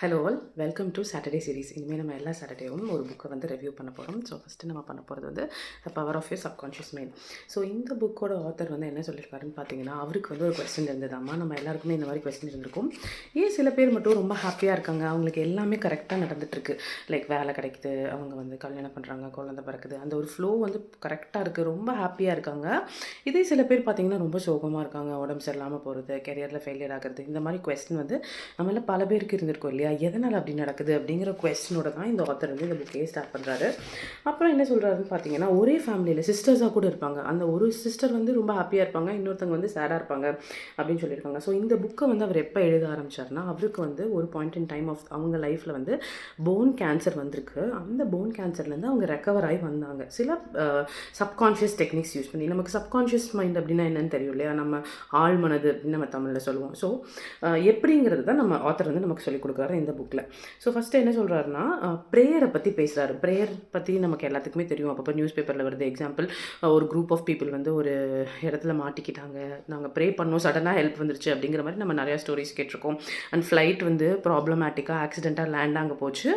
Hello all, welcome to Saturday series. இனிமேல் நம்ம எல்லா சாட்டர்டேவும் ஒரு புக்கை வந்து ரிவ்யூ பண்ண போகிறோம். ஸோ ஃபஸ்ட்டு நம்ம பண்ண போகிறது வந்து the power of your subconscious mind. So இந்த புக்கோட ஆத்தர் வந்து என்ன சொல்லியிருக்காருன்னு பார்த்தீங்கன்னா, அவருக்கு வந்து ஒரு கொஸ்டின் இருந்ததாம்மா. நம்ம எல்லாருக்குமே இந்த மாதிரி கொஸ்டின் இருந்திருக்கும். ஏன் சில பேர் மட்டும் ரொம்ப ஹாப்பியாக இருக்காங்க, அவங்களுக்கு எல்லாமே கரெக்டாக நடந்துட்டுருக்கு, லைக் வேலை கிடைக்குது, அவங்க வந்து கல்யாணம் பண்ணுறாங்க, குழந்தை பிறக்குது, அந்த ஒரு ஃப்ளோ வந்து கரெக்டாக இருக்குது, ரொம்ப ஹாப்பியாக இருக்காங்க. இதே சில பேர் பார்த்தீங்கன்னா ரொம்ப சோகமாக இருக்காங்க, உடம்பு சரியில்லாமல் போகிறது, கெரியரில் ஃபெயிலியர் ஆகிறது, இந்த மாதிரி கொஸ்டின் வந்து நம்மள பல பேருக்கு இருந்திருக்கும் இல்லையா? எதனால் அப்படி நடக்குது அப்படிங்கிற கொஸ்டினோட தான் இந்த ஆத்தர் வந்து இந்த புக்கையே ஸ்டார்ட் பண்ணுறாரு. அப்புறம் என்ன சொல்கிறாருன்னு பார்த்தீங்கன்னா, ஒரே ஃபேமிலியில் சிஸ்டர்ஸாக கூட இருப்பாங்க, அந்த ஒரு சிஸ்டர் வந்து ரொம்ப ஹாப்பியாக இருப்பாங்க, இன்னொருத்தவங்க வந்து சேடாக இருப்பாங்க அப்படின்னு சொல்லியிருக்காங்க. ஸோ இந்த புக்கை வந்து அவர் எப்போ எழுத ஆரம்பித்தார்னா, அவருக்கு வந்து ஒரு பாயிண்ட் இன் டைம் ஆஃப் அவங்க லைஃப்பில் வந்து போன் கேன்சர் வந்திருக்கு. அந்த போன் கேன்சர்லேருந்து அவங்க ரெக்கவர் ஆகி வந்தாங்க, சில சப்கான்ஷியஸ் டெக்னிக்ஸ் யூஸ் பண்ணி. நமக்கு சப்கான்ஷியஸ் மைண்ட் அப்படின்னா என்னன்னு தெரியும் இல்லையா? நம்ம ஆழ் மனது அப்படின்னு நம்ம தமிழில் சொல்லுவோம். ஸோ எப்படிங்கிறது தான் நம்ம ஆத்தர் வந்து நமக்கு சொல்லிக் கொடுக்குறாரு இந்த புக்கில். ஸோ ஃபஸ்ட்டு என்ன சொல்கிறாருன்னா, ப்ரேயரை பற்றி பேசுகிறாரு. ப்ரேயர் பற்றி நமக்கு எல்லாத்துக்குமே தெரியும், அப்பப்போ நியூஸ் பேப்பரில் வருது. எக்ஸாம்பிள், ஒரு குரூப் ஆஃப் பீப்புள் வந்து ஒரு இடத்துல மாட்டிக்கிட்டாங்க, நாங்கள் ப்ரே பண்ணோம், சடனாக ஹெல்ப் வந்துருச்சு அப்படிங்கிற மாதிரி நம்ம நிறையா ஸ்டோரிஸ் கேட்டிருக்கோம். அண்ட் ஃப்ளைட் வந்து ப்ராப்ளமேட்டிக்காக ஆக்சிடெண்ட்டாக லேண்ட் அங்கே போச்சு,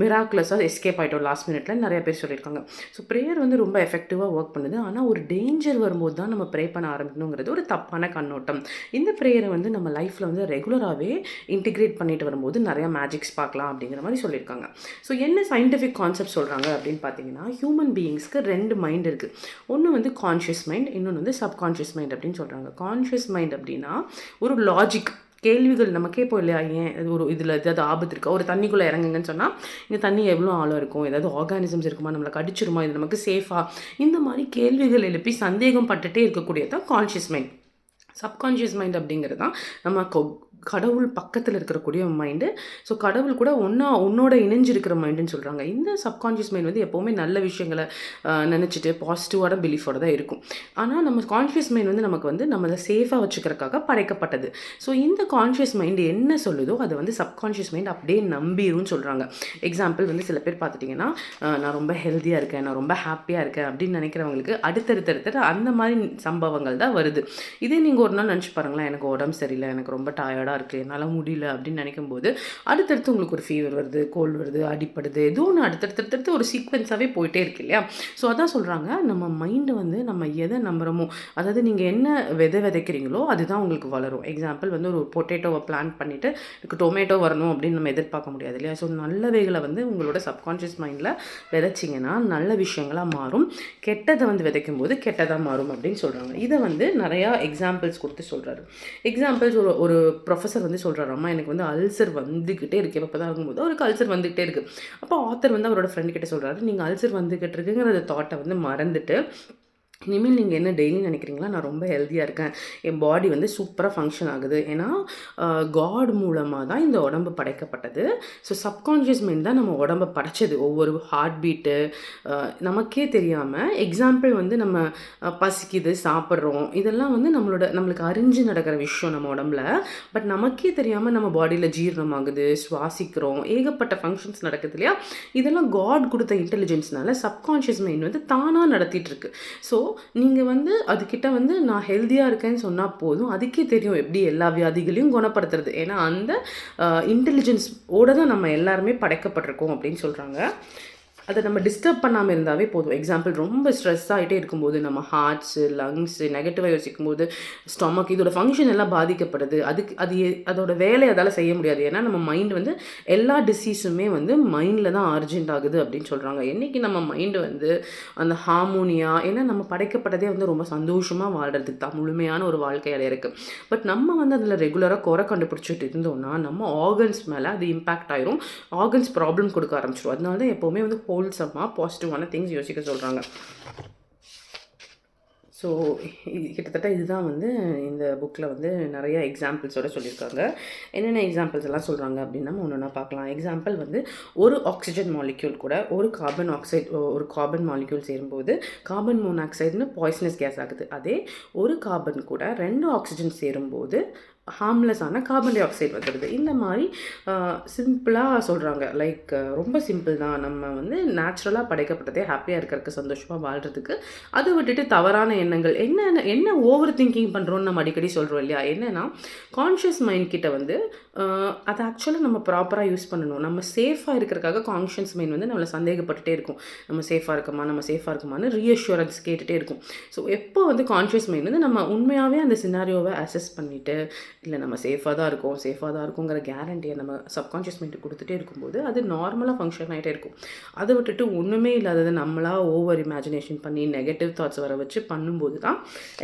மிராக்குலஸாக எஸ்கேப் ஆகிட்டோம் லாஸ்ட் மினிட்ல நிறைய பேர் சொல்லியிருக்காங்க. ஸோ ப்ரேயர் வந்து ரொம்ப எஃபெக்டிவாக ஒர்க் பண்ணுது. ஆனால் ஒரு டேஞ்சர் வரும்போது தான் நம்ம ப்ரே பண்ண ஆரம்பிக்கணுங்கிறது ஒரு தப்பான கண்ணோட்டம். இந்த ப்ரேயரை வந்து நம்ம லைஃப்பில் வந்து ரெகுலராகவே இன்டிகிரேட் பண்ணிட்டு வரும்போது நிறையா மேஜிக்ஸ் பார்க்கலாம் அப்படிங்கிற மாதிரி சொல்லியிருக்காங்க. ஸோ என்ன சயின்டிஃபிக் கான்செப்ட் சொல்கிறாங்க அப்படின்னு பார்த்தீங்கன்னா, ஹியூமன் பீயிங்ஸ்க்கு 2 மைண்ட் இருக்குது. ஒன்று வந்து கான்ஷியஸ் மைண்ட், இன்னொன்று வந்து சப்கான்ஷியஸ் மைண்ட் அப்படின்னு சொல்கிறாங்க. கான்ஷியஸ் மைண்ட் அப்படின்னா ஒரு லாஜிக், கேள்விகள் நம்ம கேட்போம் இல்லையா? ஏன் இது ஒரு இதில் ஏதாவது ஆபத்து இருக்கா? ஒரு தண்ணிக்குள்ளே இறங்குங்கன்னு சொன்னால், இந்த தண்ணி எவ்வளோ ஆழம் இருக்கும், ஏதாவது ஆர்கானிசம்ஸ் இருக்குமா, நம்மளை கடிச்சிருமா, இது நமக்கு சேஃபா, இந்த மாதிரி கேள்விகள் எழுப்பி சந்தேகம் பட்டுட்டே இருக்கக்கூடியது தான் கான்ஷியஸ் மைண்ட். சப்கான்ஷியஸ் மைண்ட் அப்படிங்கிறது தான் நம்ம கடவுள் பக்கத்தில் இருக்கக்கூடிய மைண்டு. ஸோ கடவுள் கூட உன்னோட இணைஞ்சிருக்கிற மைண்டுன்னு சொல்கிறாங்க. இந்த சப்கான்ஷியஸ் மைண்ட் வந்து எப்போவுமே நல்ல விஷயங்களை நினச்சிட்டு பாசிட்டிவான பிலீஃபோட தான் இருக்கும். ஆனால் நம்ம கான்ஷியஸ் மைண்ட் வந்து நமக்கு வந்து நம்மளை சேஃபாக வச்சுக்கிறதுக்காக படைக்கப்பட்டது. ஸோ இந்த கான்ஷியஸ் மைண்டு என்ன சொல்லுதோ அதை வந்து சப்கான்ஷியஸ் மைண்ட் அப்படியே நம்பிரும்னு சொல்கிறாங்க. எக்ஸாம்பிள் வந்து சில பேர் பார்த்துட்டிங்கன்னா, நான் ரொம்ப ஹெல்த்தியாக இருக்கேன், நான் ரொம்ப ஹாப்பியாக இருக்கேன் அப்படின்னு நினைக்கிறவங்களுக்கு அடுத்தடுத்த அந்த மாதிரி சம்பவங்கள் தான் வருது. இதே நீங்கள் ஒரு நாள் நினச்சி பாருங்களேன், எனக்கு உடம்பு சரியில்லை, எனக்கு ரொம்ப டயர்டாக இருக்குது, என்னால் முடியல அப்படின்னு நினைக்கும் போது அடுத்தடுத்து உங்களுக்கு ஒரு ஃபீவர் வருது, கோல்டு வருது, அடிப்படுது, ஏதோ ஒன்று அடுத்தடுத்து ஒரு சீக்வென்ஸாகவே போயிட்டே இருக்கு இல்லையா? ஸோ அதான் சொல்கிறாங்க, நம்ம மைண்டு வந்து நம்ம எதை நம்புகிறோமோ, அதாவது நீங்கள் என்ன விதைக்கிறீங்களோ அதுதான் உங்களுக்கு வளரும். எக்ஸாம்பிள் வந்து ஒரு பொட்டேட்டோவை பிளான் பண்ணிவிட்டு எனக்கு டொமேட்டோ வரணும் அப்படின்னு நம்ம எதிர்பார்க்க முடியாது இல்லையா? ஸோ நல்லவைகளை வந்து உங்களோட சப்கான்ஷியஸ் மைண்டில் விதைச்சிங்கன்னா நல்ல விஷயங்களாக மாறும், கெட்டதை வந்து விதைக்கும் போது கெட்டதாக மாறும் அப்படின்னு சொல்கிறாங்க. இதை வந்து நிறையா எக்ஸாம்பிள்ஸ் கொடுத்து சொல்கிறாரு. எக்ஸாம்பிள்ஸ் ஒரு ப்ரொஃபஸர் வந்து சொல்கிறாரு, அம்மா எனக்கு வந்து அல்சர் வந்துக்கிட்டே இருக்குது, எப்போ தான் இருக்கும்போது அவருக்கு அல்சர் வந்துக்கிட்டே இருக்குது. அப்போ ஆத்தர் வந்து அவரோட ஃப்ரெண்ட் கிட்ட சொல்கிறாரு, நீங்கள் அல்சர் வந்துக்கிட்டு இருக்குங்கிற தாட்டை வந்து மறந்துட்டு இனிமேல் நீங்கள் என்ன டெய்லி நினைக்கிறீங்களா, நான் ரொம்ப ஹெல்த்தியாக இருக்கேன், என் பாடி வந்து சூப்பராக ஃபங்க்ஷன் ஆகுது, ஏன்னா காட் மூலமாக தான் இந்த உடம்பு படைக்கப்பட்டது. ஸோ சப்கான்ஷியஸ் மைண்ட் தான் நம்ம உடம்பை படைச்சது. ஒவ்வொரு ஹார்ட் பீட்டு நமக்கே தெரியாமல், எக்ஸாம்பிள் வந்து நம்ம பசிக்குது, சாப்பிட்றோம், இதெல்லாம் வந்து நம்மளுக்கு அறிஞ்சு நடக்கிற விஷயம் நம்ம உடம்புல. பட் நமக்கே தெரியாமல் நம்ம பாடியில் ஜீரணம் ஆகுது, சுவாசிக்கிறோம், ஏகப்பட்ட ஃபங்க்ஷன்ஸ் நடக்குது இல்லையா? இதெல்லாம் காட் கொடுத்த இன்டெலிஜென்ஸ்னால சப்கான்ஷியஸ் மைண்ட் வந்து தானாக நடத்திட்டு இருக்கு. ஸோ நீங்கள் வந்து அதுக்கிட்ட வந்து நான் ஹெல்த்தியாக இருக்கேன்னு சொன்னால் போதும், அதுக்கே தெரியும் எப்படி எல்லா வியாதிகளையும் குணப்படுத்துறது. ஏன்னா அந்த இன்டெலிஜென்ஸ் ஓட தான் நம்ம எல்லாருமே படைக்கப்பட்டிருக்கோம் அப்படின்னு சொல்கிறாங்க. அதை நம்ம டிஸ்டர்ப் பண்ணாமல் இருந்தாவே போதும். எக்ஸாம்பிள், ரொம்ப ஸ்ட்ரெஸ் ஆகிட்டே இருக்கும்போது நம்ம ஹார்ட்ஸு, லங்ஸு நெகட்டிவாக யோசிக்கும் போது ஸ்டொமக், இதோட ஃபங்க்ஷன் எல்லாம் பாதிக்கப்படுது. அதோட வேலை அதால் செய்ய முடியாது. ஏன்னா நம்ம மைண்ட் வந்து எல்லா டிசீஸுமே வந்து மைண்டில் தான் ஆர்ஜின்ட் ஆகுது அப்படின்னு சொல்கிறாங்க. என்றைக்கு நம்ம மைண்டு வந்து அந்த ஹார்மோனியாக, ஏன்னா நம்ம படைக்கப்பட்டதே வந்து ரொம்ப சந்தோஷமாக வாழ்கிறதுக்கு தான், முழுமையான ஒரு வாழ்க்கை அடையிறதுக்கு. பட் நம்ம வந்து அதில் ரெகுலராக குறை கண்டுபிடிச்சிட்டு இருந்தோம்னா நம்ம ஆர்கன்ஸ் மேலே அது இம்பேக்ட் ஆயிரும், ஆர்கன்ஸ் ப்ராப்ளம் கொடுக்க ஆரம்பிச்சிடும். அதனால தான் எப்போவுமே வந்து ஹோல்சமாக பாசிட்டிவான திங்ஸ் யோசிக்க சொல்கிறாங்க. ஸோ கிட்டத்தட்ட இதுதான் வந்து இந்த புக்கில் வந்து நிறைய எக்ஸாம்பிள்ஸோடு சொல்லியிருக்காங்க. என்னென்ன எக்ஸாம்பிள்ஸ் எல்லாம் சொல்கிறாங்க அப்படின்னா ஒன்று பார்க்கலாம். எக்ஸாம்பிள் வந்து ஒரு ஆக்சிஜன் மாலிக்யூல் கூட ஒரு கார்பன் மாலிக்யூல் சேரும்போது கார்பன் மோனாக்சைடுன்னு பாய்சனஸ் கேஸ் ஆகுது. அதே ஒரு கார்பன் கூட 2 ஆக்சிஜன் சேரும்போது ஹார்ம்லெஸ்ஸான கார்பன் டை ஆக்சைடு வந்துடுது. இந்த மாதிரி சிம்பிளாக சொல்கிறாங்க. லைக் ரொம்ப சிம்பிள் தான். நம்ம வந்து நேச்சுரலாக படைக்கப்பட்டதே ஹாப்பியாக இருக்கிறதுக்கு, சந்தோஷமாக வாழ்கிறதுக்கு. அதை விட்டுட்டு தவறான எண்ணங்கள் என்ன ஓவர் திங்கிங் பண்ணுறோன்னு நம்ம அடிக்கடி சொல்கிறோம் இல்லையா? என்னென்னா கான்ஷியஸ் மைண்ட் கிட்ட வந்து அதை ஆக்சுவலாக நம்ம ப்ராப்பராக யூஸ் பண்ணணும். நம்ம சேஃபாக இருக்கிறதுக்காக கான்ஷியஸ் மைண்ட் வந்து நம்மளை சந்தேகப்பட்டுட்டே இருக்கும். நம்ம சேஃபாக இருக்குமான்னு ரீஅஷூரன்ஸ் கேட்டுகிட்டே இருக்கும். ஸோ எப்போ வந்து கான்ஷியஸ் மைண்ட் வந்து நம்ம உண்மையாகவே அந்த சினாரியோவை அசஸ் பண்ணிவிட்டு, இல்லை நம்ம சேஃபாக தான் இருக்குங்கிற கேரண்டியை நம்ம சப்கான்ஷியஸ் மைண்டுக்கு கொடுத்துட்டே இருக்கும்போது அது நார்மலாக ஃபங்க்ஷன் ஆகிட்டே இருக்கும். அதை விட்டுட்டு ஒன்றுமே இல்லாதது நம்மளாக ஓவர் இமேஜினேஷன் பண்ணி நெகட்டிவ் தாட்ஸ் வர வச்சு பண்ணும்போது தான்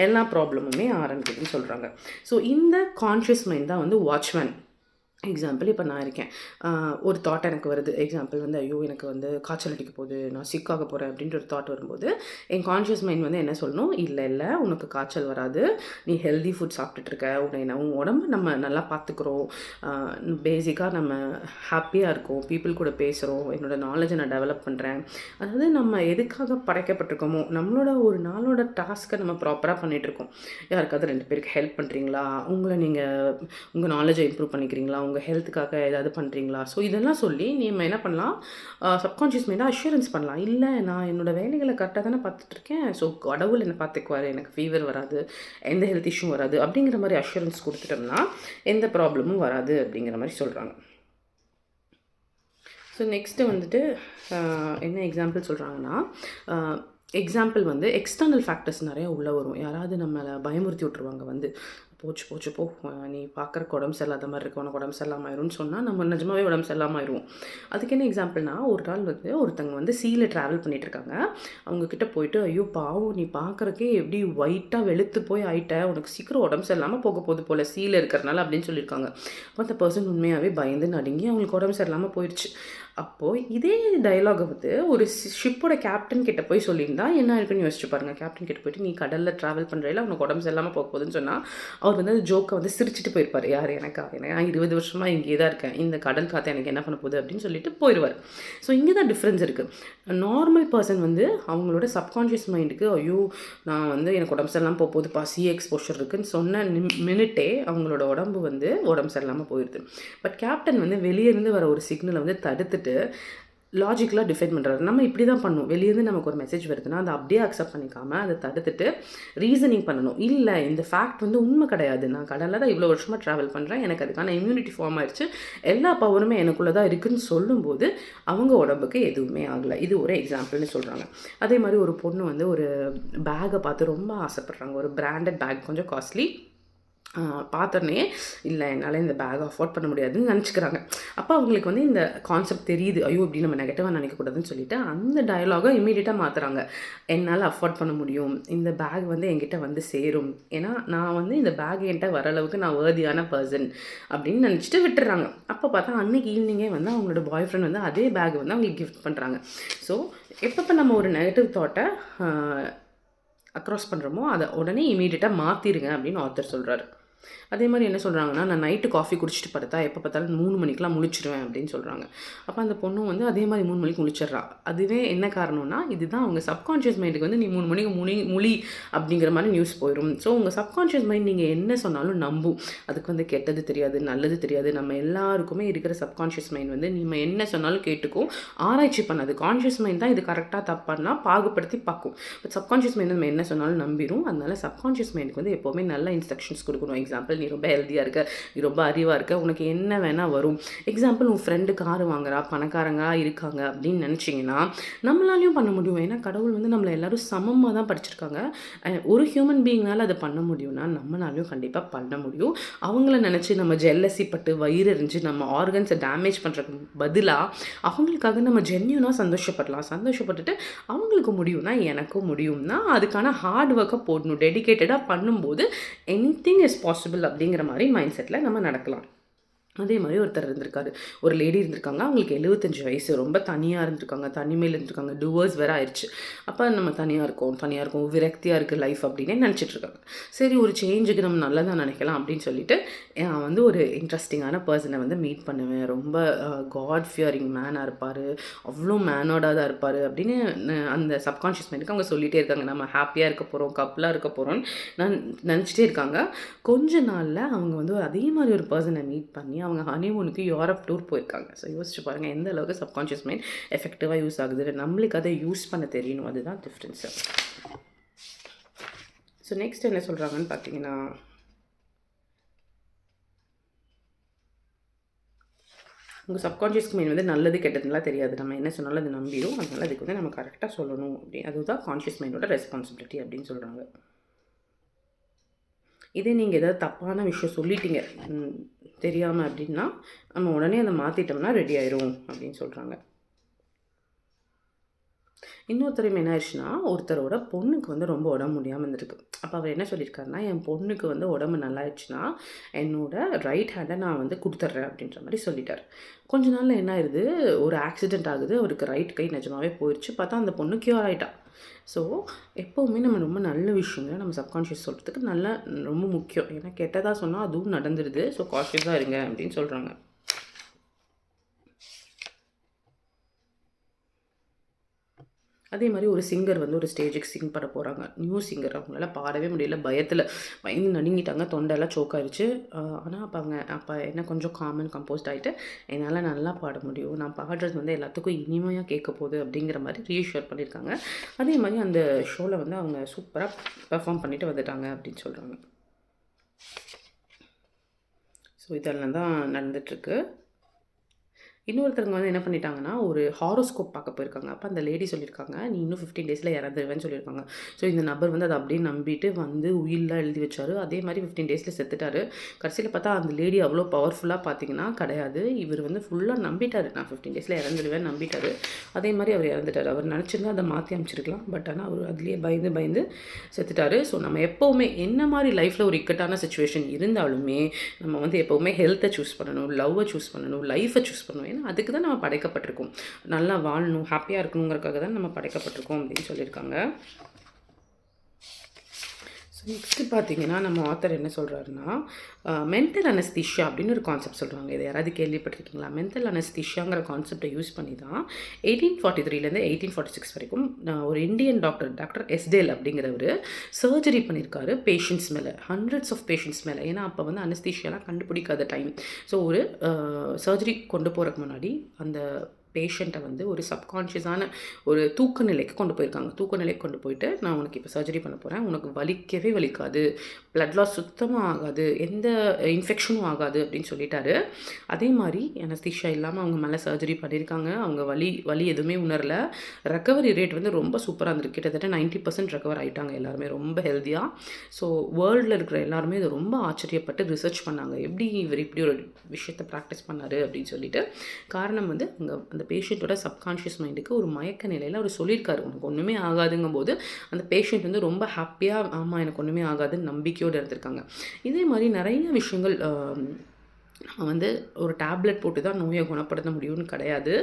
எல்லா ப்ராப்ளமுமே ஆரம்பிக்குதுன்னு சொல்கிறாங்க. ஸோ இந்த கான்ஷியஸ் மைண்ட் தான் வந்து வாட்ச்மேன். எக்ஸாம்பிள் இப்போ நான் இருக்கேன், ஒரு தாட் எனக்கு வருது. எக்ஸாம்பிள் வந்து ஐயோ எனக்கு வந்து காய்ச்சல் அடிக்க போகுது, நான் சிக்காக போகிறேன் அப்படின்ற ஒரு தாட் வரும்போது என் கான்ஷியஸ் மைண்ட் வந்து என்ன சொல்லணும், இல்லை உனக்கு காய்ச்சல் வராது, நீ ஹெல்தி ஃபுட் சாப்பிட்டுட்ருக்க, உன் உடம்பு நம்ம நல்லா பார்த்துக்குறோம், பேசிக்காக நம்ம ஹாப்பியாக இருக்கோம், பீப்புள் கூட பேசுகிறோம், என்னோடய நாலேஜை நான் டெவலப் பண்ணுறேன். அதாவது நம்ம எதுக்காக படைக்கப்பட்டிருக்கோமோ நம்மளோட ஒரு நாளோட டாஸ்க்கை நம்ம ப்ராப்பராக பண்ணிகிட்ருக்கோம். யாருக்காவது 2 பேருக்கு ஹெல்ப் பண்ணுறீங்களா, நீங்கள் உங்கள் நாலேஜை இம்ப்ரூவ் பண்ணிக்கிறீங்களா, உங்கள் ஹெல்த்துக்காக ஏதாவது பண்ணுறீங்களா? ஸோ இதெல்லாம் சொல்லி நம்ம என்ன பண்ணலாம், சப்கான்ஷியஸ் மைண்டாக அஷூரன்ஸ் பண்ணலாம். இல்லை நான் என்னோடய வேலைகளை கரெக்டாக தானே பார்த்துட்ருக்கேன், ஸோ கடவுள் என்னை பார்த்துக்குவார், எனக்கு ஃபீவர் வராது, எந்த ஹெல்த் இஷ்யூ வராது அப்படிங்கிற மாதிரி அஷூரன்ஸ் கொடுத்துட்டோம்னா எந்த ப்ராப்ளமும் வராது அப்படிங்கிற மாதிரி சொல்கிறாங்க. ஸோ நெக்ஸ்ட்டு வந்துட்டு என்ன எக்ஸாம்பிள் சொல்கிறாங்கன்னா, எக்ஸாம்பிள் வந்து எக்ஸ்டர்னல் ஃபேக்டர்ஸ் நிறையா உள்ளே வரும். யாராவது நம்மளை பயமுறுத்தி விட்ருவாங்க, வந்து போச்சு போ, நீ பார்க்குறக்கு உடம்பு சரியில்லாத மாதிரி இருக்கு, உனக்கு உடம்பு சரியில்லாமல் ஆயிரும்னு சொன்னால் நம்ம நிஜமாவே உடம்பு சரியில்லாமல் ஆயிடுவோம். அதுக்கு என்ன எக்ஸாம்பிள்னா, ஒரு நாள் வந்து ஒருத்தங்க வந்து சீல ட்ராவல் பண்ணிகிட்ருக்காங்க. அவங்கக்கிட்ட போயிட்டு ஐயோ பாவம், நீ பார்க்குறக்கே எப்படி ஒயிட்டாக வெளுத்து போய் ஆயிட்ட, உனக்கு சீக்கிரம் உடம்பு சரியில்லாமல் போக போகுது போல் சீல இருக்கிறனால அப்படின்னு சொல்லியிருக்காங்க. அப்போ அந்த பர்சன் உண்மையாகவே பயந்து நடுங்கி அவங்களுக்கு உடம்பு சரியில்லாமல் போயிடுச்சு. அப்போது இதே டைலாகை வந்து ஒரு ஷிப்போட கேப்டன் கிட்ட போய் சொல்லியிருந்தா என்ன இருக்குன்னு யோசிச்சு பாருங்கள். கேப்டன் கிட்ட போயிட்டு நீ கடலில் ட்ராவல் பண்ணுறதில்ல, உனக்கு உடம்பு சரியில்லாமல் போக போகுதுன்னு சொன்னால் அவர் வந்து அந்த ஜோக்கை வந்து சிரிச்சிட்டு போயிருப்பார். யார் எனக்கு 20 வருஷமாக இங்கே தான் இருக்கேன், இந்த கடல் காற்று எனக்கு என்ன பண்ண போகுது அப்படின்னு சொல்லிட்டு போயிடுவார். ஸோ இங்கே தான் டிஃப்ரென்ஸ் இருக்குது. நார்மல் பர்சன் வந்து அவங்களோட சப்கான்ஷியஸ் மைண்டுக்கு ஐயோ நான் வந்து எனக்கு உடம்பு சரியில்லாமல் போக போகுதுப்பா, எக்ஸ்போஷர் இருக்குதுன்னு சொன்ன மினிட்டே அவங்களோட உடம்பு சரியில்லாமல் போயிடுது. பட் கேப்டன் வந்து வெளியேருந்து வர ஒரு சிக்னலை வந்து தடுத்துட்டு லாஜிக்கலாக டிஃபைன் பண்ணுறாரு. நம்ம இப்படி தான் பண்ணுவோம். வெளியேருந்து நமக்கு ஒரு மெசேஜ் வருதுன்னா அதை அப்படியே அக்செப்ட் பண்ணிக்காமல் அதை தடுத்துட்டு ரீசனிங் பண்ணணும். இல்லை இந்த ஃபேக்ட் வந்து உண்மை கிடையாது, நான் கடலில் தான் இவ்வளோ வருஷமாக ட்ராவல் பண்ணுறேன், எனக்கு அதுக்கான இம்யூனிட்டி ஃபார்ம் ஆயிடுச்சு, எல்லா பவருமே எனக்குள்ளே தான் இருக்குதுன்னு சொல்லும்போது அவங்க உடம்புக்கு எதுவுமே ஆகலை. இது ஒரு எக்ஸாம்பிள்னு சொல்கிறாங்க. அதே மாதிரி ஒரு பொண்ணு வந்து ஒரு பேக்கை பார்த்து ரொம்ப ஆசைப்பட்றாங்க. ஒரு பிராண்டட் பேக், கொஞ்சம் காஸ்ட்லி. பார்த்தோன்னே இல்லை என்னால் இந்த பேக் அஃபோர்ட் பண்ண முடியாதுன்னு நினச்சிக்கிறாங்க. அப்போ அவங்களுக்கு வந்து இந்த கான்செப்ட் தெரியுது, ஐயோ இப்படி நம்ம நெகட்டிவாக நினைக்கக்கூடாதுன்னு சொல்லிட்டு அந்த டயலாகை இமீடியட்டாக மாற்றுறாங்க. என்னால் அஃபோர்ட் பண்ண முடியும், இந்த பேக் வந்து என்கிட்ட வந்து சேரும், ஏன்னா நான் வந்து இந்த பேக் என்கிட்ட வர அளவுக்கு நான் வேர்தியான பர்சன் அப்படின்னு நினச்சிட்டு விட்டுறாங்க. அப்போ பார்த்தா அன்றைக்கி ஈவினிங்கே வந்து அவங்களோட பாய் ஃப்ரெண்ட் வந்து அதே பேக் வந்து அவங்களுக்கு கிஃப்ட் பண்ணுறாங்க. ஸோ எப்பப்போ நம்ம ஒரு நெகட்டிவ் தாட்டை அக்ராஸ் பண்ணுறோமோ அதை உடனே இமீடியட்டாக மாற்றிடுங்க அப்படின்னு ஆத்தர் சொல்கிறாரு. அதே மாதிரி என்ன சொல்கிறாங்கன்னா, நான் நைட்டு காஃபி குடிச்சிட்டு படுத்தா எப்போ பார்த்தாலும் 3 மணிக்கெலாம் முழிச்சிடுவேன் அப்படின்னு சொல்கிறாங்க. அப்போ அந்த பொண்ணு வந்து அதே மாதிரி 3 மணிக்கு முழிச்சிட்றா. அதுவே என்ன காரணம்னா, இதுதான் அவங்க சப்கான்ஷியஸ் மைண்டுக்கு வந்து நீ 3 மணிக்கு முழி அப்படிங்கிற மாதிரி நியூஸ் போயிடும். ஸோ உங்கள் சப்கான்ஷியஸ் மைண்ட் நீங்கள் என்ன சொன்னாலும் நம்பும். அதுக்கு வந்து கெட்டது தெரியாது, நல்லது தெரியாது. நம்ம எல்லாருக்குமே இருக்கிற சப்கான்ஷியஸ் மைண்ட் வந்து நம்ம என்ன சொன்னாலும் கேட்டுக்கும், ஆராய்ச்சி பண்ணாது. கான்ஷியஸ் மைண்ட் தான் இது கரெக்டாக தப்பானா பாகுபடுத்தி பார்க்கும். பட் சப்கான்ஷியஸ் மைண்ட் நம்ம என்ன சொன்னாலும் நம்பிடும். அதனால சப்கான்ஷியஸ் மைண்டுக்கு வந்து எப்போவுமே நல்ல இன்ஸ்ட்ரக்ஷன்ஸ் கொடுக்கணும். எக்ஸாம்பிள், நீ ரொம்ப ஹெல்த்தியாக இருக்க, நீ ரொம்ப அறிவாக இருக்க, உனக்கு என்ன வேணால் வரும். எக்ஸாம்பிள், உன் ஃப்ரெண்டு கார் வாங்குறா, பணக்காரங்களாக இருக்காங்க அப்படின்னு நினச்சிங்கன்னா நம்மளாலையும் பண்ண முடியும். ஏன்னா கடவுள் வந்து நம்மளை எல்லோரும் சமமாக தான் படிச்சிருக்காங்க. ஒரு ஹியூமன் பீயிங்னால் அதை பண்ண முடியும்னா நம்மளாலையும் கண்டிப்பாக பண்ண முடியும். அவங்கள நினச்சி நம்ம ஜெல்லசி பட்டு வயிறறிஞ்சு நம்ம ஆர்கன்ஸை டேமேஜ் பண்ணுறதுக்கு பதிலாக அவங்களுக்காக நம்ம ஜென்யூனாக சந்தோஷப்படலாம். சந்தோஷப்பட்டுட்டு அவங்களுக்கு முடியும்னா எனக்கும் முடியும்னா அதுக்கான ஹார்ட் ஒர்க்கை போடணும். டெடிக்கேட்டடாக பண்ணும்போது எனிதிங் இஸ் பாசிபிள் அப்படிங்கிற மாதிரி மைண்ட் செட்டில் நம்ம நடக்கலாம். அதே மாதிரி ஒருத்தர் இருந்திருக்காரு, ஒரு லேடி இருந்திருக்காங்க. அவங்களுக்கு 75 வயசு. ரொம்ப தனியாக இருந்திருக்காங்க, தனிமையில் இருந்திருக்காங்க. டிவோர்ஸ் வேறு ஆயிடுச்சு. அப்போ நம்ம தனியாக இருக்கோம், விரக்தியாக இருக்குது லைஃப் அப்படின்னே நினச்சிட்டு இருக்காங்க. சரி, ஒரு சேஞ்சுக்கு நம்ம நல்லதாக நினைக்கலாம் அப்படின்னு சொல்லிட்டு நான் வந்து ஒரு இன்ட்ரெஸ்டிங்கான பர்சனை வந்து மீட் பண்ணுவேன். ரொம்ப காட் ஃபியரிங் மேனாக இருப்பார், அவ்வளோ மேனோடாக தான் இருப்பார் அப்படின்னு அந்த சப்கான்ஷியஸ் மைண்டுக்கு அவங்க சொல்லிகிட்டே இருக்காங்க. நம்ம ஹாப்பியாக இருக்க போகிறோம், கப்பலாக இருக்க போகிறோம்னு நான் நினச்சிட்டே இருக்காங்க. கொஞ்ச நாளில் அவங்க வந்து அதே மாதிரி ஒரு பர்சனை மீட் பண்ணி அவங்க ஹனிமூனுக்கு யூரோப் டூர் போயிருக்காங்க. ஸோ யோசிச்சு பாருங்கள் எந்த அளவுக்கு சப்கான்ஷியஸ் மைண்ட் எஃபெக்டிவாக யூஸ் ஆகுது. நம்மளுக்கு அதை யூஸ் பண்ண தெரியணும், அதுதான் டிஃப்ரென்ஸு. ஸோ நெக்ஸ்ட் என்ன சொல்கிறாங்கன்னு பார்த்தீங்கன்னா, உங்கள் சப்கான்ஷியஸ் மைண்ட் வந்து நல்லது கெட்டதுலாம் தெரியாது. நம்ம என்ன சொன்னாலும் அது நம்பிடும். அதனால் அதுக்கு வந்து நம்ம கரெக்டாக சொல்லணும் அதுதான் கான்ஷியஸ் மைண்டோட ரெஸ்பான்சிபிலிட்டி அப்படின்னு சொல்கிறாங்க. இதே நீங்கள் ஏதாவது தப்பான விஷயம் சொல்லிட்டீங்க தெரியாமல் அப்படின்னா, நம்ம உடனே அதை மாற்றிட்டோம்னா ரெடி ஆயிரும் அப்படின்னு சொல்கிறாங்க. இன்னொருத்தரையும் என்ன ஆயிடுச்சுன்னா, ஒருத்தரோட பொண்ணுக்கு வந்து ரொம்ப உடம்பு முடியாமல் இருந்திருக்கு. அப்போ அவர் என்ன சொல்லியிருக்காருன்னா, என் பொண்ணுக்கு வந்து உடம்பு நல்லாயிடுச்சுன்னா என்னோட ரைட் ஹேண்டை நான் வந்து கொடுத்துட்றேன் அப்படின்ற மாதிரி சொல்லிட்டார். கொஞ்ச நாளில் என்ன ஆயிடுது, ஒரு ஆக்சிடெண்ட் ஆகுது. அவருக்கு ரைட் கை நிஜமாகவே போயிடுச்சு. பார்த்தா அந்த பொண்ணு க்யூர் ஆகிட்டா. ஸோ எப்போவுமே நம்ம ரொம்ப நல்ல விஷயங்களை நம்ம சப்கான்ஷியஸ் சொல்கிறதுக்கு ரொம்ப முக்கியம். ஏன்னா கெட்டதாக சொன்னால் அதுவும் நடந்துடுது. ஸோ கான்ஷியஸாக இருங்க அப்படின்னு சொல்கிறாங்க. அதே மாதிரி ஒரு சிங்கர் வந்து ஒரு ஸ்டேஜுக்கு சிங் பண்ண போகிறாங்க. நியூ சிங்கர், அவங்களால பாடவே முடியல. பயந்து நடுங்கிட்டாங்க, தொண்டெல்லாம் சோக் ஆயிடுச்சு. ஆனால் அப்போ என்ன கொஞ்சம் கம்போஸ்ட் ஆகிட்டு என்னால் நல்லா பாட முடியும், நான் பாடுறது வந்து எல்லாத்துக்கும் இனிமையாக கேட்க போகுது அப்படிங்கிற மாதிரி ரீஷூர் பண்ணியிருக்காங்க. அதே மாதிரி அந்த ஷோவில் வந்து அவங்க சூப்பராக பெர்ஃபார்ம் பண்ணிட்டு வந்துட்டாங்க அப்படின்னு சொல்கிறாங்க. ஸோ இதெல்லாம் தான் நடந்துகிட்ருக்கு. இன்னொருத்தவங்க வந்து என்ன பண்ணிட்டாங்கன்னா, ஒரு ஹாரோஸ்கோப் பார்க்க போயிருக்காங்க. அப்போ அந்த லேடி சொல்லியிருக்காங்க, நீ இன்னும் 15 டேஸில் இறந்துருவேன்னு சொல்லியிருக்காங்க. ஸோ இந்த நபர் வந்து அதை அப்படியே நம்பிட்டு வந்து உயிரெலாம் எழுதி வச்சார். அதே மாதிரி 15 டேஸில் செத்துட்டார். கடைசியில் பார்த்தா அந்த லேடி அவ்வளோ பவர்ஃபுல்லாக பார்த்தீங்கன்னா கிடையாது. இவர் வந்து ஃபுல்லாக நம்பிட்டார், நான் 15 டேஸில் இறந்துடுவேன் நம்பிட்டார். அதே மாதிரி அவர் இறந்துட்டார். அவர் நினச்சிருந்தா அதை மாற்றி அமைச்சிருக்கலாம். பட் ஆனால் அவர் அதுலேயே பயந்து செத்துட்டார். ஸோ நம்ம எப்போவுமே என்ன மாதிரி லைஃப்பில் ஒரு இக்கட்டான சுச்சுவேஷன் இருந்தாலுமே நம்ம வந்து எப்போவுமே ஹெல்த்தை சூஸ் பண்ணணும், லவ்வை சூஸ் பண்ணணும், லைஃப்பை சூஸ் பண்ணணும். ஏன்னா அதுக்கு தான் நம்ம படைக்கப்பட்டிருக்கோம். நல்லா வாழணும், ஹாப்பியாக இருக்கணுங்கிறதுக்காக தான் நம்ம படைக்கப்பட்டிருக்கோம் அப்படின்னு சொல்லியிருக்காங்க. ஸோ நெக்ஸ்ட்டு பார்த்தீங்கன்னா, நம்ம ஆத்தர் என்ன சொல்கிறாருன்னா, மென்டல் அனஸ்தீஷியா அப்படின்னு ஒரு கான்செப்ட் சொல்கிறாங்க. இதை யாராவது கேள்விப்பட்டிருக்கீங்களா? மென்டல் அனஸ்தீஷியாங்கிற கான்செப்டை யூஸ் பண்ணி தான் 1843 1846 வரைக்கும் ஒரு இந்தியன் டாக்டர் எஸ்டேல் அப்படிங்கிறவர் சர்ஜரி பண்ணியிருக்காரு பேஷண்ட்ஸ் மேலே, ஹண்ட்ரட்ஸ் ஆஃப் பேஷண்ட்ஸ் மேலே. ஏன்னா அப்போ வந்து அனஸ்தீஷியாலாம் கண்டுபிடிக்காத டைம். ஸோ ஒரு சர்ஜரி கொண்டு போகிறதுக்கு முன்னாடி அந்த பேஷண்ட்டை வந்து ஒரு சப்கான்ஷியஸான ஒரு தூக்க நிலைக்கு கொண்டு போயிருக்காங்க. தூக்க நிலைக்கு கொண்டு போயிட்டு, நான் உனக்கு இப்போ சர்ஜரி பண்ண போகிறேன், உனக்கு வலிக்கவே வலிக்காது, பிளட் லாஸ் சுத்தமாக ஆகாது, எந்த இன்ஃபெக்ஷனும் ஆகாது அப்படின்னு சொல்லிட்டாரு. அதே மாதிரி அனஸ்தீஷியா இல்லாமல் அவங்க மேலே சர்ஜரி பண்ணியிருக்காங்க. அவங்க வலி எதுவுமே உணரல. ரெக்கவரி ரேட் வந்து ரொம்ப சூப்பராக இருந்திருக்கு. கிட்டத்தட்ட 90% ரெக்கவர் ஆகிட்டாங்க எல்லாருமே ரொம்ப ஹெல்த்தியாக. ஸோ வேர்ல்டில் இருக்கிற எல்லாருமே இதை ரொம்ப ஆச்சரியப்பட்டு ரிசர்ச் பண்ணாங்க, எப்படி இவர் இப்படி ஒரு விஷயத்தை ப்ராக்டிஸ் பண்ணார் அப்படின்னு சொல்லிட்டு. காரணம் வந்து அந்த பேஷண்ட்டோட சப்கான்ஷியஸ் மைண்டுக்கு ஒரு மயக்க நிலையில் அவர் சொல்லியிருக்காரு, உனக்கு ஒன்றுமே ஆகாதுங்கும் போது அந்த பேஷண்ட் வந்து ரொம்ப ஹாப்பியாக, ஆமாம் எனக்கு ஒன்றுமே ஆகாதுன்னு நம்பிக்கையோடு இருந்திருக்காங்க. இதே மாதிரி நிறைய விஷயங்கள் நம்ம வந்து ஒரு டேப்லெட் போட்டு தான் நோயை குணப்படுத்த முடியும்னு கிடையாது.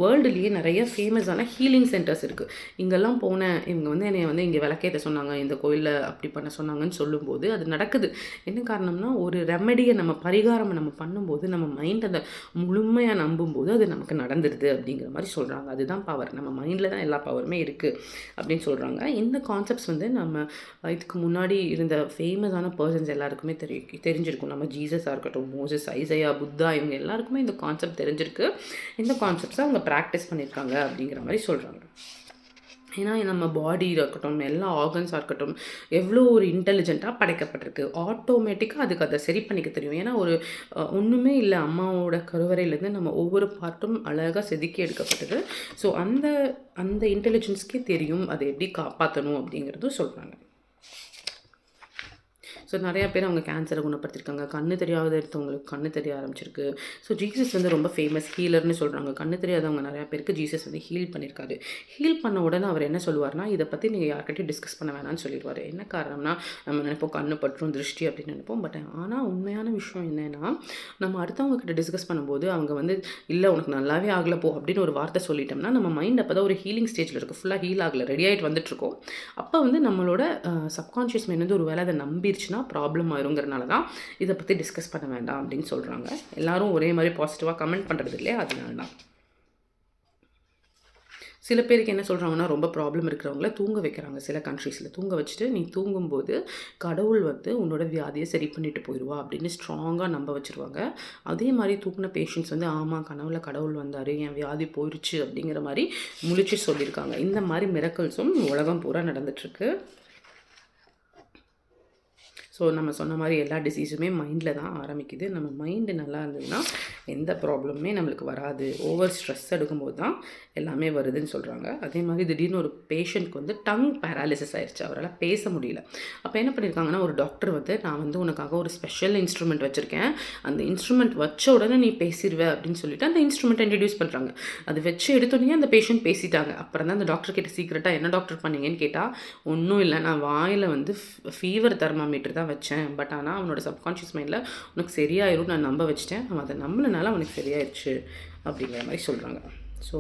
வேர்ல்டுலேயே நிறைய ஃபேமஸான ஹீலிங் சென்டர்ஸ் இருக்குது. இங்கெல்லாம் போனேன், இவங்க வந்து என்னை வந்து இங்கே விளக்கேற்ற சொன்னாங்க, இந்த கோயிலில் அப்படி பண்ண சொன்னாங்கன்னு சொல்லும்போது அது நடக்குது. என்ன காரணம்னா, ஒரு ரெமெடியை பரிகாரம் நம்ம பண்ணும்போது நம்ம மைண்ட் அதை முழுமையாக நம்பும்போது அது நமக்கு நடந்துடுது அப்படிங்கிற மாதிரி சொல்கிறாங்க. அதுதான் பவர், நம்ம மைண்டில் தான் எல்லா பவருமே இருக்குது அப்படின்னு சொல்கிறாங்க. இந்த கான்செப்ட்ஸ் வந்து நம்ம இதுக்கு முன்னாடி இருந்த ஃபேமஸான பர்சன்ஸ் எல்லாருக்குமே தெரிஞ்சிருக்கும். நம்ம ஜீசஸாக இருக்கட்டும், மோசஸ், ஐசையா, புத்தா, இவங்க எல்லாருக்குமே இந்த கான்செப்ட் தெரிஞ்சிருக்கு. இந்த கான்செப்ட்ஸை அவங்க ப்ராக்டிஸ் பண்ணியிருக்காங்க அப்படிங்கிற மாதிரி சொல்கிறாங்க. ஏன்னா நம்ம பாடி இருக்கட்டும், எல்லா ஆர்கன்ஸாக இருக்கட்டும், எவ்வளோ ஒரு இன்டெலிஜென்ட்டாக படைக்கப்பட்டிருக்கு. ஆட்டோமேட்டிக்காக அதுக்கு அதை சரி பண்ணிக்க தெரியும். ஏன்னா ஒரு ஒன்றுமே இல்லை, அம்மாவோட கருவறையிலேருந்து நம்ம ஒவ்வொரு பார்ட்டும் அழகாக செதுக்கி எடுக்கப்பட்டது. ஸோ அந்த இன்டெலிஜென்ஸ்க்கே தெரியும் அதை எப்படி காப்பாற்றணும் அப்படிங்கிறதும் சொல்கிறாங்க. ஸோ நிறையா பேர் அவங்க கேன்சரை குணப்படுத்திருக்காங்க. கண்ணு தெரியாத எடுத்தவங்களுக்கு கண்ணு தெரிய ஆரம்பிச்சிருக்கு. ஸோ ஜீசஸ் வந்து ரொம்ப ஃபேமஸ் ஹீலர்னு சொல்கிறாங்க. கண்ணு தெரியாதவங்க நிறையா பேருக்கு ஜீசஸ் வந்து ஹீல் பண்ணியிருக்காரு. ஹீல் பண்ண உடனே அவர் என்ன சொல்லுவார்னா, இதை பற்றி நீங்கள் யார்கிட்டையும் டிஸ்கஸ் பண்ண வேணாம்னு சொல்லிடுவார். என்ன காரணம்னா, நம்ம நினைப்போம் கண்ணு பற்றும் திருஷ்டி அப்படின்னு நினைப்போம். பட் ஆனால் உண்மையான விஷயம் என்னென்னா, நம்ம அடுத்தவங்க கிட்ட டிஸ்கஸ் பண்ணும்போது அவங்க வந்து இல்லை உனக்கு நல்லாவே ஆகலை போ அப்படின்னு ஒரு வார்த்தை சொல்லிட்டோம்னா, நம்ம மைண்ட் அப்போ தான் ஒரு ஹீலிங் ஸ்டேஜில் இருக்குது. ஃபுல்லாக ஹீல் ஆகலை, ரெடி ஆகிட்டு வந்துட்டுருக்கோம். அப்போ வந்து நம்மளோட சப்கான்ஷியஸ் மைண்ட் வந்து ஒரு வேளை அதை நம்பிடுச்சுன்னா ப்ராப்ளம் ஆயிருங்கிறனால தான் இதை பற்றி டிஸ்கஸ் பண்ண வேண்டாம் அப்படின்னு சொல்கிறாங்க. எல்லாரும் ஒரே மாதிரி பாசிட்டிவாக கமெண்ட் பண்ணுறது இல்லையா, அதனால தான். சில பேருக்கு என்ன சொல்கிறாங்கன்னா, ரொம்ப ப்ராப்ளம் இருக்கிறவங்கள தூங்க வைக்கிறாங்க. சில கண்ட்ரீஸில் தூங்க வச்சுட்டு நீ தூங்கும்போது கடவுள் வந்து உன்னோட வியாதியை சரி பண்ணிட்டு போயிடுவா அப்படின்னு ஸ்ட்ராங்காக நம்ப வச்சுருவாங்க. அதே மாதிரி தூங்கின பேஷண்ட்ஸ் வந்து ஆமாம் கனவுல கடவுள் வந்தார், என் வியாதி போயிடுச்சு அப்படிங்கிற மாதிரி முழிச்சு சொல்லியிருக்காங்க. இந்த மாதிரி மிரக்கல்ஸும் உலகம் பூரா நடந்துகிட்ருக்கு. ஸோ நம்ம சொன்ன மாதிரி எல்லா டிசீஸுமே மைண்டில் தான் ஆரம்பிக்குது. நம்ம மைண்டு நல்லா இருந்ததுன்னா எந்த ப்ராப்ளமுமே நம்மளுக்கு வராது. ஓவர் ஸ்ட்ரெஸ் எடுக்கும்போது தான் எல்லாமே வருதுன்னு சொல்கிறாங்க. அதே மாதிரி திடீர்னு ஒரு பேஷண்ட்க்கு வந்து டங் பேராலிசிஸ் ஆயிடுச்சு, அவரால் பேச முடியல. அப்போ என்ன பண்ணியிருக்காங்கன்னா, ஒரு டாக்டர் வந்து நான் வந்து உனக்காக ஒரு ஸ்பெஷல் இன்ஸ்ட்ருமெண்ட் வச்சுருக்கேன், அந்த இன்ஸ்ட்ருமெண்ட் வச்ச உடனே நீ பேசிடுவே அப்படின்னு சொல்லிட்டு அந்த இன்ஸ்ட்ருமெண்ட்டை இன்ட்ரடியூஸ் பண்ணுறாங்க. அது வச்சு எடுத்தோடனே அந்த பேஷண்ட் பேசிட்டாங்க. அப்புறம் தான் அந்த டாக்டர் கிட்ட சீக்கிரட்டாக என்ன டாக்டர் பண்ணீங்கன்னு கேட்டால், ஒன்றும் இல்லை நான் வாயில் வந்து ஃபீவர் தெர்மாமீட்டர் தான் வச்சேன், பட் ஆனால் அவனோட சப்கான்ஷியஸ் மைண்டில் உனக்கு சரியாயிரும் நான் நம்ப வச்சுட்டேன், அவன் அதை நம்பினால அவனுக்கு சரியாயிடுச்சு அப்படிங்கிற மாதிரி சொல்கிறாங்க. ஸோ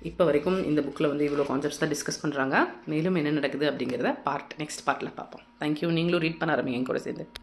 இப்போ வரைக்கும் இந்த புக்கில் வந்து இவ்வளோ கான்செப்ட்ஸ் தான் டிஸ்கஸ் பண்ணுறாங்க. மேலும் என்ன நடக்குது அப்படிங்கிறத நெக்ஸ்ட் பார்ட்டில் பார்ப்போம். தேங்க்யூ. நீங்களும் ரீட் பண்ண ஆரம்பிங்க என் கூட சேர்ந்து.